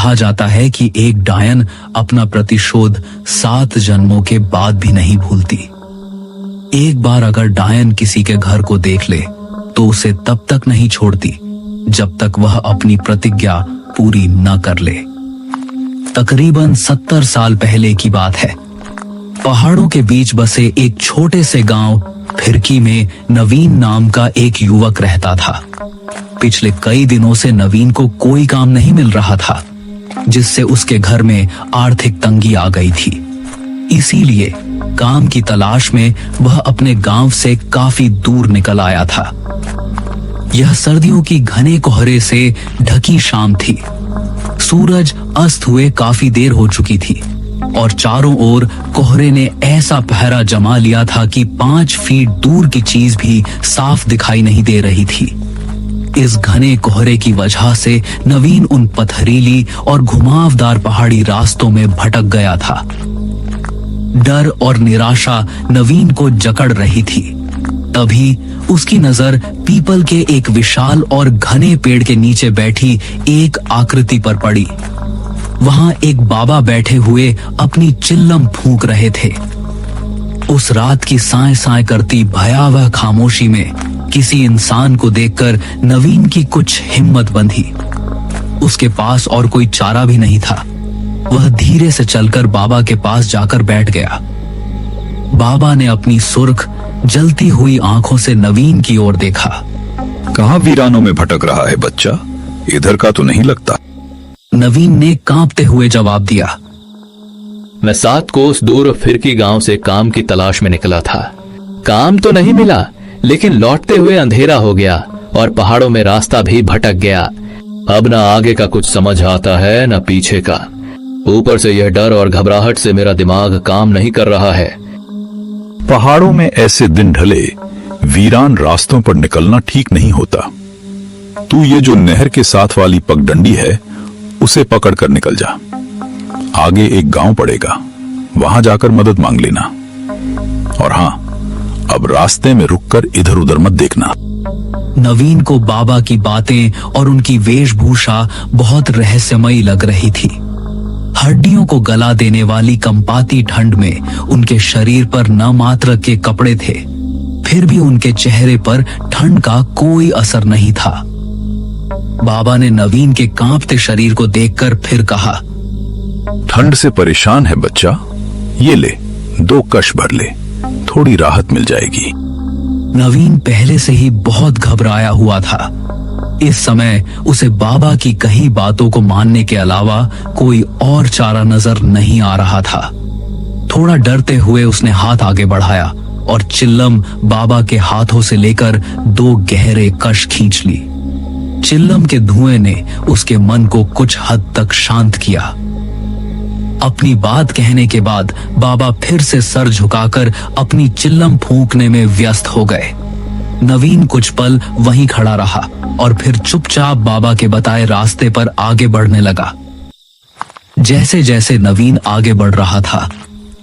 कहा जाता है कि एक डायन अपना प्रतिशोध 7 जन्मों के बाद भी नहीं भूलती। एक बार अगर डायन किसी के घर को देख ले तो उसे तब तक नहीं छोड़ती जब तक वह अपनी प्रतिज्ञा पूरी न कर ले। तकरीबन 70 साल पहले की बात है। पहाड़ों के बीच बसे एक छोटे से गांव फिरकी में नवीन नाम का एक युवक रहता था। पिछले कई दिनों से नवीन को कोई काम नहीं मिल रहा था, जिससे उसके घर में आर्थिक तंगी आ गई थी। इसीलिए काम की तलाश में वह अपने गांव से काफी दूर निकल आया था। यह सर्दियों की घने कोहरे से ढकी शाम थी। सूरज अस्त हुए काफी देर हो चुकी थी और चारों ओर कोहरे ने ऐसा पहरा जमा लिया था कि 5 फीट दूर की चीज भी साफ दिखाई नहीं दे रही थी। इस घने कोहरे की वजह से नवीन उन पथरीली और घुमावदार पहाड़ी रास्तों में भटक गया था। डर और निराशा नवीन को जकड़ रही थी। तभी उसकी नजर पीपल के एक विशाल और घने पेड़ के नीचे बैठी एक आकृति पर पड़ी। वहां एक बाबा बैठे हुए अपनी चिल्लम फूंक रहे थे। उस रात की साए साए करती भयावह खामोशी में किसी इंसान को देखकर नवीन की कुछ हिम्मत बंधी। उसके पास और कोई चारा भी नहीं था। वह धीरे से चलकर बाबा के पास जाकर बैठ गया। बाबा ने अपनी सुर्ख जलती हुई आंखों से नवीन की ओर देखा। कहाँ वीरानों में भटक रहा है बच्चा? इधर का तो नहीं लगता। नवीन ने कांपते हुए जवाब दिया। मैं 7 कोस दूर फिरकी गांव से काम की तलाश में निकला था। काम तो नहीं मिला, लेकिन लौटते हुए अंधेरा हो गया और पहाड़ों में रास्ता भी भटक गया। अब न आगे का कुछ समझ आता है न पीछे का। ऊपर से यह डर और घबराहट से मेरा दिमाग काम नहीं कर रहा है। पहाड़ों में ऐसे दिन ढले वीरान रास्तों पर निकलना ठीक नहीं होता। तू ये जो नहर के साथ वाली पगडंडी है उसे पकड़ कर निकल जा। आगे एक गांव पड़ेगा, वहां जाकर मदद मांग लेना। और हां, अब रास्ते में रुककर इधर उधर मत देखना। नवीन को बाबा की बातें और उनकी वेशभूषा बहुत रहस्यमयी लग रही थी। हड्डियों को गला देने वाली कंपाती ठंड में उनके शरीर पर न मात्र के कपड़े थे, फिर भी उनके चेहरे पर ठंड का कोई असर नहीं था। बाबा ने नवीन के कांपते शरीर को देखकर फिर कहा, ठंड से परेशान है बच्चा, ये ले 2 कश भर ले, थोड़ी राहत मिल जाएगी। नवीन पहले से ही बहुत घबराया हुआ था। इस समय उसे बाबा की कही बातों को मानने के अलावा कोई और चारा नजर नहीं आ रहा था। थोड़ा डरते हुए उसने हाथ आगे बढ़ाया और चिल्लम बाबा के हाथों से लेकर 2 गहरे कश खींच ली। चिल्लम के धुएं ने उसके मन को कुछ हद तक शांत किया। अपनी बात कहने के बाद बाबा फिर से सर झुकाकर अपनी चिल्लम फूंकने में व्यस्त हो गए। नवीन कुछ पल वहीं खड़ा रहा और फिर चुपचाप बाबा के बताए रास्ते पर आगे बढ़ने लगा। जैसे जैसे नवीन आगे बढ़ रहा था,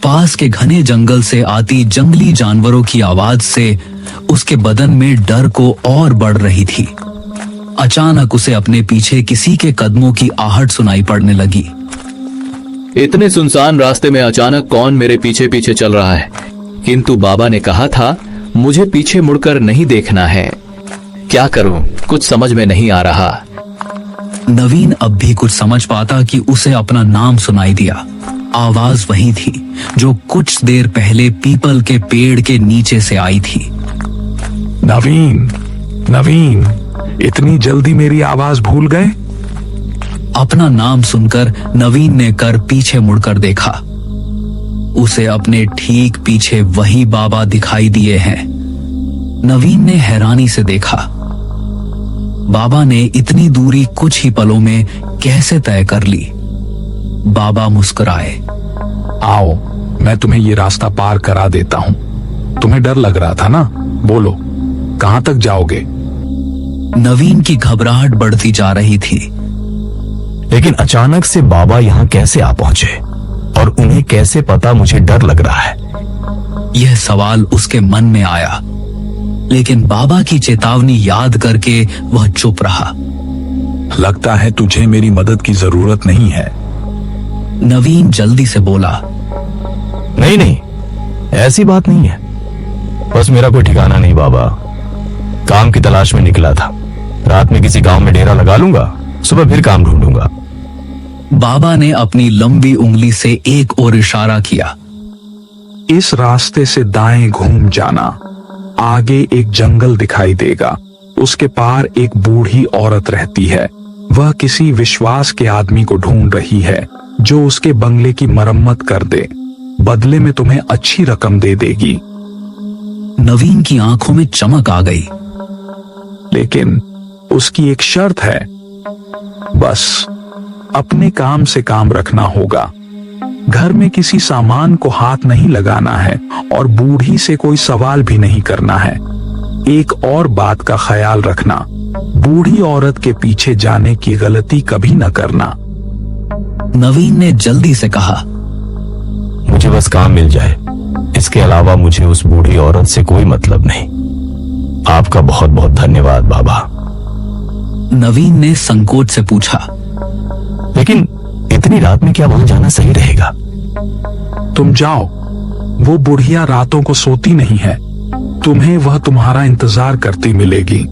पास के घने जंगल से आती जंगली जानवरों की आवाज से उसके बदन में डर को और बढ़ रही थी। अचानक उसे अपने पीछे किसी के कदमों की आहट सुनाई पड़ने लगी। इतने सुनसान रास्ते में अचानक कौन मेरे पीछे पीछे चल रहा है? किंतु बाबा ने कहा था मुझे पीछे मुड़कर नहीं देखना है। क्या करूं, कुछ समझ में नहीं आ रहा। नवीन अब भी कुछ समझ पाता कि उसे अपना नाम सुनाई दिया। आवाज वही थी जो कुछ देर पहले पीपल के पेड़ के नीचे से आई थी। नवीन, नवीन, इतनी जल्दी मेरी आवाज भूल गए? अपना नाम सुनकर नवीन ने कर पीछे मुड़कर देखा। उसे अपने ठीक पीछे वही बाबा दिखाई दिए हैं। नवीन ने हैरानी से देखा, बाबा ने इतनी दूरी कुछ ही पलों में कैसे तय कर ली। बाबा मुस्कुराए। आओ, मैं तुम्हें ये रास्ता पार करा देता हूं। तुम्हें डर लग रहा था ना? बोलो, कहां तक जाओगे? नवीन की घबराहट बढ़ती जा रही थी। लेकिन अचानक से बाबा यहाँ कैसे आ पहुंचे और उन्हें कैसे पता मुझे डर लग रहा है? यह सवाल उसके मन में आया, लेकिन बाबा की चेतावनी याद करके वह चुप रहा। लगता है तुझे मेरी मदद की जरूरत नहीं है। नवीन जल्दी से बोला। नहीं नहीं, ऐसी बात नहीं है। बस मेरा कोई ठिकाना नहीं बाबा। काम की तलाश में निकला था। रात में किसी गांव में डेरा लगा लूंगा, सुबह फिर काम ढूंढूंगा। बाबा ने अपनी लंबी उंगली से एक और इशारा किया। इस रास्ते से दाएं घूम जाना, आगे एक जंगल दिखाई देगा। उसके पार एक बूढ़ी औरत रहती है। वह किसी विश्वास के आदमी को ढूंढ रही है जो उसके बंगले की मरम्मत कर दे। बदले में तुम्हें अच्छी रकम दे देगी। नवीन की आंखों में चमक आ गई। लेकिन उसकी एक शर्त है, बस अपने काम से काम रखना होगा। घर में किसी सामान को हाथ नहीं लगाना है और बूढ़ी से कोई सवाल भी नहीं करना है। एक और बात का ख्याल रखना, बूढ़ी औरत के पीछे जाने की गलती कभी न करना। नवीन ने जल्दी से कहा। मुझे बस काम मिल जाए, इसके अलावा मुझे उस बूढ़ी औरत से कोई मतलब नहीं। आपका बहुत बहुत धन्यवाद बाबा। नवीन ने संकोच से पूछा। लेकिन इतनी रात में क्या वहां जाना सही रहेगा? तुम जाओ, वो बुढ़िया रातों को सोती नहीं है। तुम्हें वह तुम्हारा इंतजार करती मिलेगी।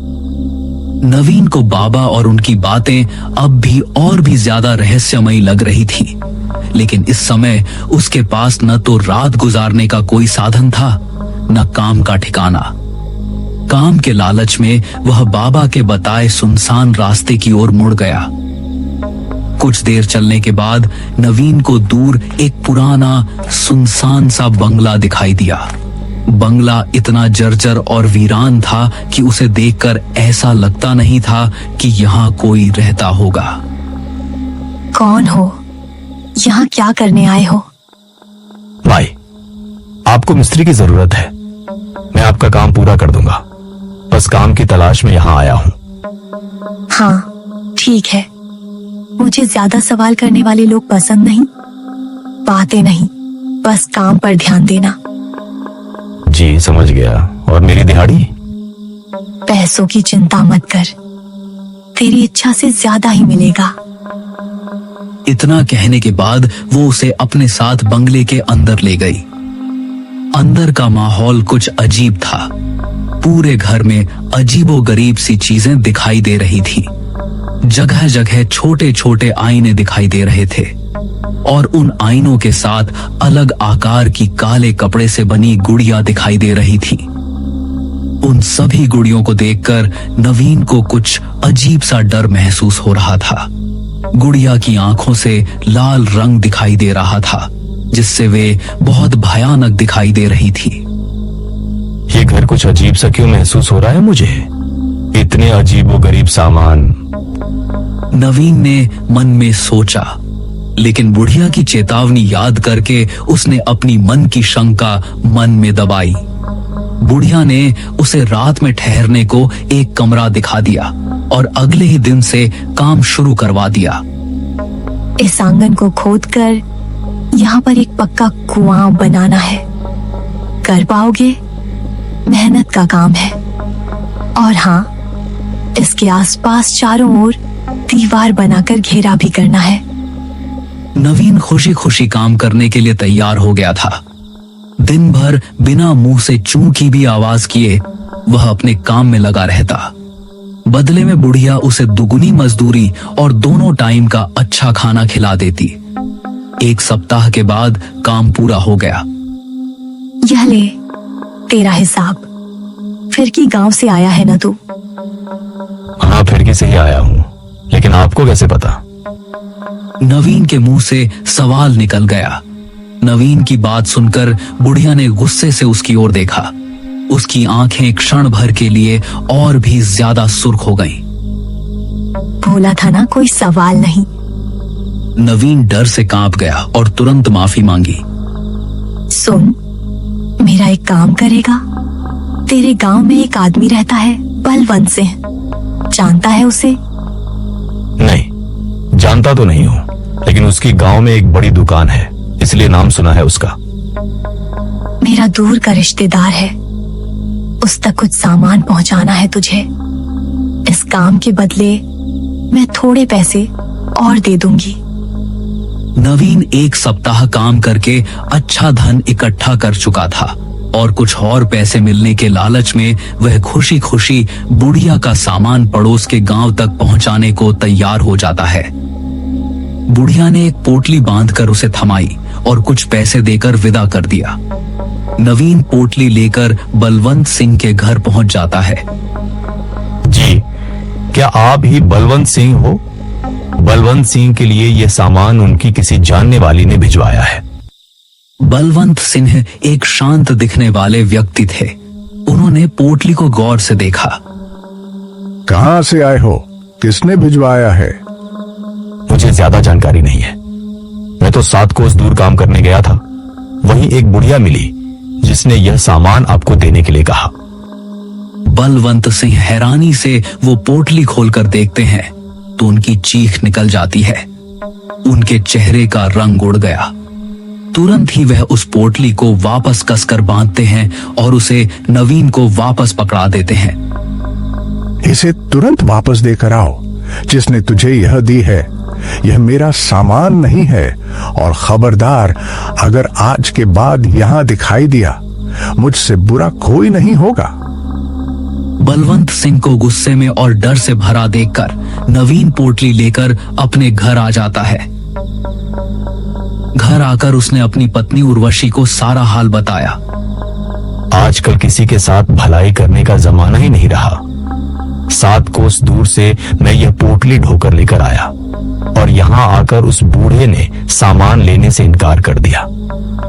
नवीन को बाबा और उनकी बातें अब भी और भी ज्यादा रहस्यमयी लग रही थी। लेकिन इस समय उसके पास न तो रात गुजारने का कोई साधन था, न काम का ठिकाना। काम के लालच में वह बाबा के बताए सुनसान रास्ते की ओर मुड़ गया। कुछ देर चलने के बाद नवीन को दूर एक पुराना सुनसान सा बंगला दिखाई दिया। बंगला इतना जर्जर और वीरान था कि उसे देखकर ऐसा लगता नहीं था कि यहाँ कोई रहता होगा। कौन हो? यहाँ क्या करने आए हो? भाई, आपको मिस्त्री की जरूरत है। मैं आपका काम पूरा कर दूंगा। बस काम की तलाश में यहाँ आया हूँ। हाँ, ठीक है। मुझे ज्यादा सवाल करने वाले लोग पसंद नहीं। बातें नहीं, बस काम पर ध्यान देना। जी समझ गया। और मेरी दिहाड़ी? पैसों की चिंता मत कर, तेरी इच्छा से ज्यादा ही मिलेगा। इतना कहने के बाद वो उसे अपने साथ बंगले के अंदर ले गई। अंदर का माहौल कुछ अजीब था। पूरे घर में अजीबोगरीब सी चीजें दिखाई दे रही थी। जगह जगह छोटे छोटे आईने दिखाई दे रहे थे और उन आईनों के साथ अलग आकार की काले कपड़े से बनी गुड़िया दिखाई दे रही थी। उन सभी गुड़ियों को देखकर नवीन को कुछ अजीब सा डर महसूस हो रहा था। गुड़िया की आंखों से लाल रंग दिखाई दे रहा था, जिससे वे बहुत भयानक दिखाई दे रही थी। ये घर कुछ अजीब सा क्यों महसूस हो रहा है मुझे? इतने अजीबोगरीब सामान। नवीन ने मन में सोचा, लेकिन बुढ़िया की चेतावनी याद करके उसने अपनी मन की शंका मन में दबाई। बुढ़िया ने उसे रात में ठहरने को एक कमरा दिखा दिया और अगले ही दिन से काम शुरू करवा दिया। इस आंगन को खोदकर यहाँ पर एक पक्का कुआं बनाना है। कर पाओगे? मेहनत का काम है। और हाँ, इसके आसपास चारों ओर दीवार बनाकर घेरा भी करना है। नवीन खुशी खुशी काम करने के लिए तैयार हो गया था। दिन भर बिना मुंह से चूं की भी आवाज किए वह अपने काम में लगा रहता। बदले में बुढ़िया उसे दुगुनी मजदूरी और दोनों टाइम का अच्छा खाना खिला देती। एक सप्ताह के बाद काम पूरा हो गया। यह ले तेरा हिसाब। फिर की गांव से आया है ना तू? हाँ, फिर से ही आया हूँ, लेकिन आपको कैसे पता? नवीन के मुंह से सवाल निकल गया। नवीन की बात सुनकर बुढ़िया ने गुस्से से उसकी ओर देखा। उसकी आंखें क्षण भर के लिए और भी ज्यादा सुर्ख हो गईं। बोला था ना, कोई सवाल नहीं। नवीन डर से कांप गया और तुरंत माफी मांगी। सुन, मेरा एक काम करेगा? तेरे गांव में एक आदमी रहता है, बलवंत सिंह। जानता है उसे? नहीं, जानता तो नहीं हूँ, लेकिन उसकी गांव में एक बड़ी दुकान है, इसलिए नाम सुना है उसका। मेरा दूर का रिश्तेदार है। उस तक कुछ सामान पहुंचाना है तुझे। इस काम के बदले मैं थोड़े पैसे और दे दूंगी। नवीन एक सप्ताह काम करके अच्छा धन इकट्ठा कर चुका था और कुछ और पैसे मिलने के लालच में वह खुशी खुशी बुढ़िया का सामान पड़ोस के गांव तक पहुंचाने को तैयार हो जाता है। बुढ़िया ने एक पोटली बांधकर उसे थमाई और कुछ पैसे देकर विदा कर दिया। नवीन पोटली लेकर बलवंत सिंह के घर पहुंच जाता है। जी, क्या आप ही बलवंत सिंह हो? बलवंत सिंह के लिए यह सामान उनकी किसी जानने वाली ने भिजवाया है। बलवंत सिंह एक शांत दिखने वाले व्यक्ति थे। उन्होंने पोटली को गौर से देखा। कहां से आए हो? किसने भिजवाया है? मुझे ज्यादा जानकारी नहीं है। मैं तो 7 कोस दूर काम करने गया था। वहीं एक बुढ़िया मिली जिसने यह सामान आपको देने के लिए कहा। बलवंत सिंह हैरानी से वो पोटली खोलकर देखते हैं तो उनकी चीख निकल जाती है। उनके चेहरे का रंग उड़ गया। तुरंत ही वह उस पोटली को वापस कसकर बांधते हैं और उसे नवीन को वापस पकड़ा देते हैं। इसे तुरंत वापस देकर आओ। जिसने तुझे यह दी है, यह मेरा सामान नहीं है। और खबरदार, अगर आज के बाद यहां दिखाई दिया, मुझसे बुरा कोई नहीं होगा। बलवंत सिंह को गुस्से में और डर से भरा देखकर नवीन पोटली लेकर अपने घर आ जाता है। घर आकर उसने अपनी पत्नी उर्वशी को सारा हाल बताया। आजकल किसी के साथ भलाई करने का जमाना ही नहीं रहा। 7 कोस दूर से मैं यह पोटली ढोकर लेकर आया और यहाँ आकर उस बूढ़े ने सामान लेने से इनकार कर दिया।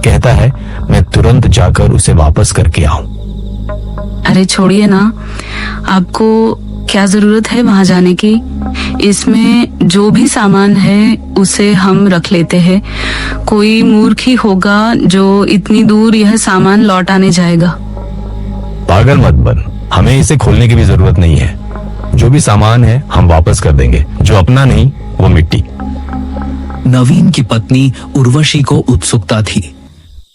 कहता है मैं तुरंत जाकर उसे वापस करके आऊं। अरे छोड़िए ना, आपको क्या जरूरत है वहां जाने की? इसमें जो भी सामान है उसे हम रख लेते हैं। कोई मूर्ख ही होगा जो इतनी दूर यह सामान लौटाने जाएगा। पागल मत बन, हमें इसे खोलने की भी जरूरत नहीं है। जो भी सामान है हम वापस कर देंगे। जो अपना नहीं वो मिट्टी। नवीन की पत्नी उर्वशी को उत्सुकता थी।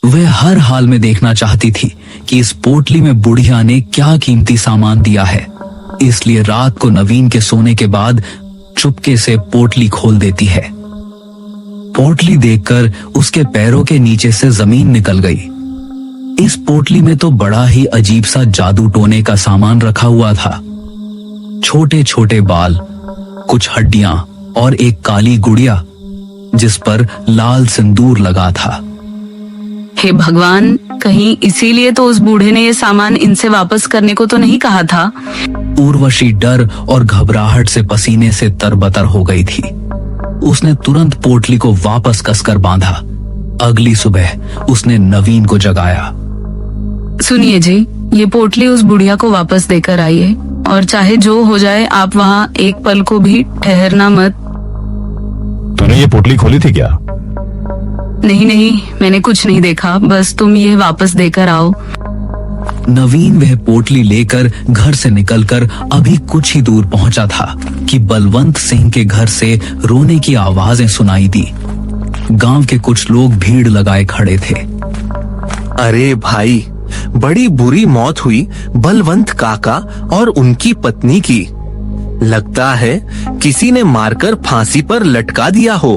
वह हर हाल में देखना चाहती थी कि इस पोटली में बुढ़िया ने क्या कीमती सामान दिया है। इसलिए रात को नवीन के सोने के बाद चुपके से पोटली खोल देती है। पोटली देखकर उसके पैरों के नीचे से जमीन निकल गई। इस पोटली में तो बड़ा ही अजीब सा जादू टोने का सामान रखा हुआ था। छोटे छोटे बाल, कुछ हड्डियां और एक काली गुड़िया जिस पर लाल सिंदूर लगा था। हे भगवान, कहीं इसीलिए तो उस बूढ़े ने ये सामान इनसे वापस करने को तो नहीं कहा था। उर्वशी डर और घबराहट से पसीने से तरबतर हो गई थी। उसने तुरंत पोटली को वापस कसकर बांधा। अगली सुबह उसने नवीन को जगाया। सुनिए जी, ये पोटली उस बुढ़िया को वापस देकर आइए और चाहे जो हो जाए आप वहाँ एक पल को भी ठहरना मत। तूने ये पोटली खोली थी क्या? नहीं नहीं, मैंने कुछ नहीं देखा, बस तुम ये वापस देकर आओ। नवीन वह पोटली लेकर घर से निकलकर अभी कुछ ही दूर पहुंचा था कि बलवंत सिंह के घर से रोने की आवाजें सुनाई दी। गांव के कुछ लोग भीड़ लगाए खड़े थे। अरे भाई, बड़ी बुरी मौत हुई बलवंत काका और उनकी पत्नी की। लगता है किसी ने मारकर फांसी पर लटका दिया हो।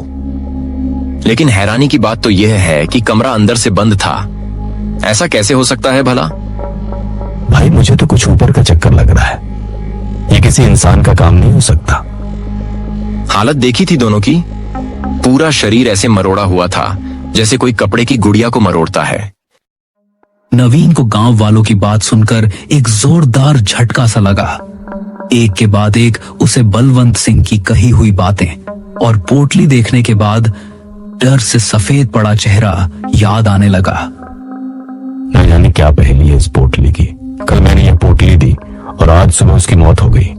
लेकिन हैरानी की बात तो यह है कि कमरा अंदर से बंद था। ऐसा कैसे हो सकता है भला? भाई मुझे तो कुछ ऊपर का चक्कर लग रहा है। ये किसी इंसान का काम नहीं हो सकता। हालत देखी थी दोनों की। पूरा शरीर ऐसे मरोड़ा हुआ था जैसे कोई कपड़े की गुड़िया को मरोड़ता है। नवीन को गांव वालों की बात सुनकर एक जोरदार झटका सा लगा। एक के बाद एक उसे बलवंत सिंह की कही हुई बातें और पोटली देखने के बाद डर से सफेद पड़ा चेहरा याद आने लगा। न जाने क्या पहेली है इस पोटली की। कल मैंने ये पोटली दी और आज सुबह उसकी मौत हो गई।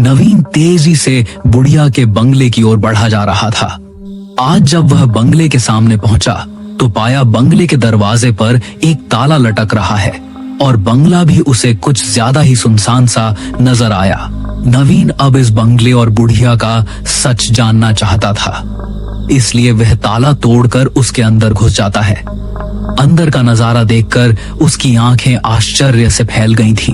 नवीन तेजी से बुढ़िया के बंगले की ओर बढ़ा जा रहा था। आज जब वह बंगले के सामने पहुंचा तो पाया बंगले के दरवाजे पर एक ताला लटक रहा है और बंगला भी उसे कुछ ज्यादा ही सुनसान सा नजर आया। नवीन अब इस बंगले और बुढ़िया का सच जानना चाहता था, इसलिए वह ताला तोड़कर उसके अंदर घुस जाता है। अंदर का नजारा देखकर उसकी आंखें आश्चर्य से फैल गई थीं।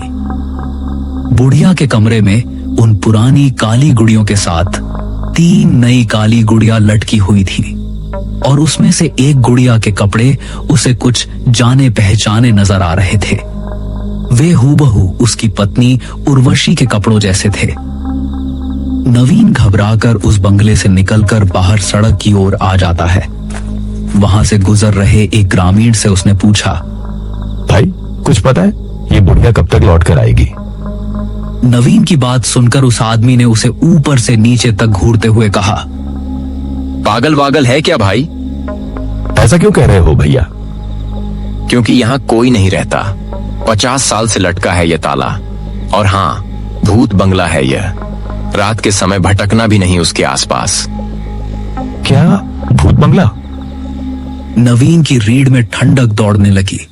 बुढ़िया के कमरे में उन पुरानी काली गुड़ियों के साथ 3 नई काली गुड़िया लटकी हुई थी और उसमें से एक गुड़िया के कपड़े उसे कुछ जाने पहचाने नजर आ रहे थे। वे हूबहू उसकी पत्नी उर्वशी के कपड़ों जैसे थे। नवीन घबराकर उस बंगले से निकलकर बाहर सड़क की ओर आ जाता है। वहां से गुजर रहे एक ग्रामीण से उसने पूछा, भाई कुछ पता है ये बुढ़िया कब तक लौट कर आएगी? नवीन की बात सुनकर उस आदमी ने उसे ऊपर से नीचे तक घूरते हुए कहा, पागल वागल है क्या भाई? ऐसा क्यों कह रहे हो भैया? क्योंकि यहाँ कोई नहीं रहता। 50 साल से लटका है यह ताला। और हाँ, भूत बंगला है यह। रात के समय भटकना भी नहीं उसके आसपास। क्या भूत बंगला? नवीन की रीढ़ में ठंडक दौड़ने लगी।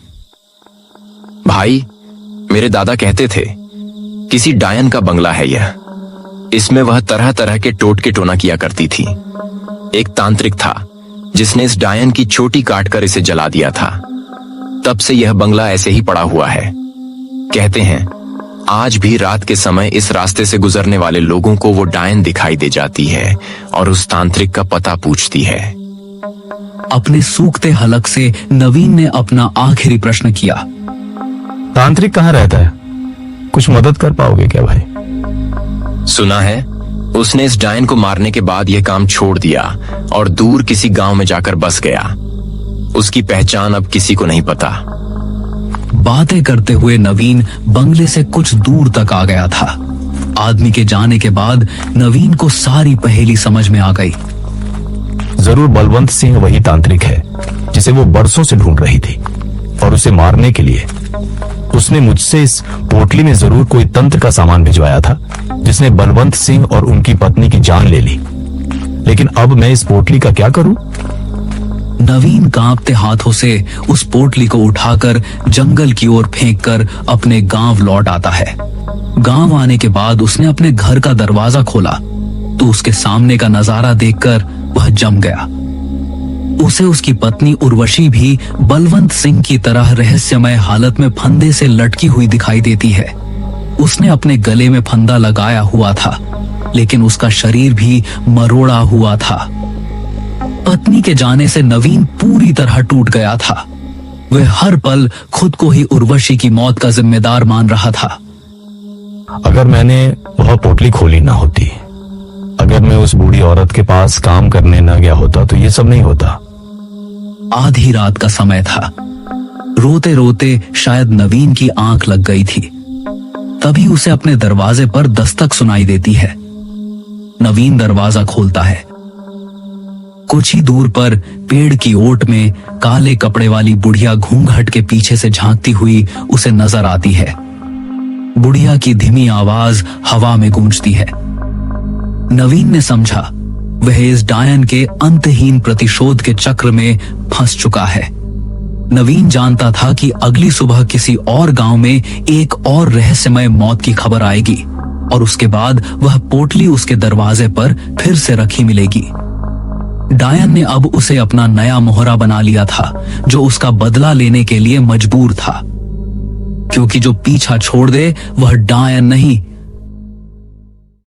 भाई, मेरे दादा कहते थे किसी डायन का बंगला है यह। इसमें वह तरह तरह के टोटके टोना किया करती थी। एक तांत्रिक था जिसने इस डायन की चोटी काटकर इसे जला दिया था। तब से यह बंगला ऐसे ही पड़ा हुआ है। कहते हैं आज भी रात के समय इस रास्ते से गुजरने वाले लोगों को वो डायन दिखाई दे जाती है और उस तांत्रिक का पता पूछती है। अपने सूखते हलक से नवीन ने अपना आखिरी प्रश्न किया, तांत्रिक कहाँ रहता है? कुछ मदद कर पाओगे क्या भाई? सुना है उसने इस डायन को मारने के बाद यह काम छोड़ दिया और दूर किसी गांव में जाकर बस गया। उसकी पहचान अब किसी को नहीं पता। बातें करते हुए नवीन बंगले से कुछ दूर तक आ गया था। आदमी के जाने के बाद नवीन को सारी पहेली समझ में आ गई। जरूर बलवंत सिंह वही तांत्रिक है जिसे वो बरसों से ढूंढ रही थी और उसे मारने के लिए उसने मुझसे इस पोटली में जरूर कोई तंत्र का सामान भिजवाया था जिसने बलवंत सिंह और उनकी पत्नी की जान ले ली। लेकिन अब मैं इस पोटली का क्या करूं? नवीन कांपते हाथों से उस पोटली को उठाकर जंगल की ओर फेंककर अपने गांव लौट आता है। गांव आने के बाद उसने अपने घर का दरवाजा खोला तो उसके सामने का नजारा देखकर वह जम गया। उसे उसकी पत्नी उर्वशी भी बलवंत सिंह की तरह रहस्यमय हालत में फंदे से लटकी हुई दिखाई देती है। उसने अपने गले में फंदा लगाया हुआ था लेकिन उसका शरीर भी मरोड़ा हुआ था। पत्नी के जाने से नवीन पूरी तरह टूट गया था। वह हर पल खुद को ही उर्वशी की मौत का जिम्मेदार मान रहा था। अगर मैंने वह पोटली खोली ना होती, अगर मैं उस बूढ़ी औरत के पास काम करने न गया होता तो ये सब नहीं होता। आधी रात का समय था। रोते रोते शायद नवीन की आंख लग गई थी। तभी उसे अपने दरवाजे पर दस्तक सुनाई देती है। नवीन दरवाजा खोलता है। कुछ ही दूर पर पेड़ की ओट में काले कपड़े वाली बुढ़िया घूंघट के पीछे से झांकती हुई उसे नजर आती है। बुढ़िया की धीमी आवाज हवा में गूंजती है। नवीन ने समझा वह इस डायन के अंतहीन प्रतिशोध के चक्र में फंस चुका है। नवीन जानता था कि अगली सुबह किसी और गांव में एक और रहस्यमय मौत की खबर आएगी और उसके बाद वह पोटली उसके दरवाजे पर फिर से रखी मिलेगी। डायन ने अब उसे अपना नया मोहरा बना लिया था जो उसका बदला लेने के लिए मजबूर था, क्योंकि जो पीछा छोड़ दे वह डायन नहीं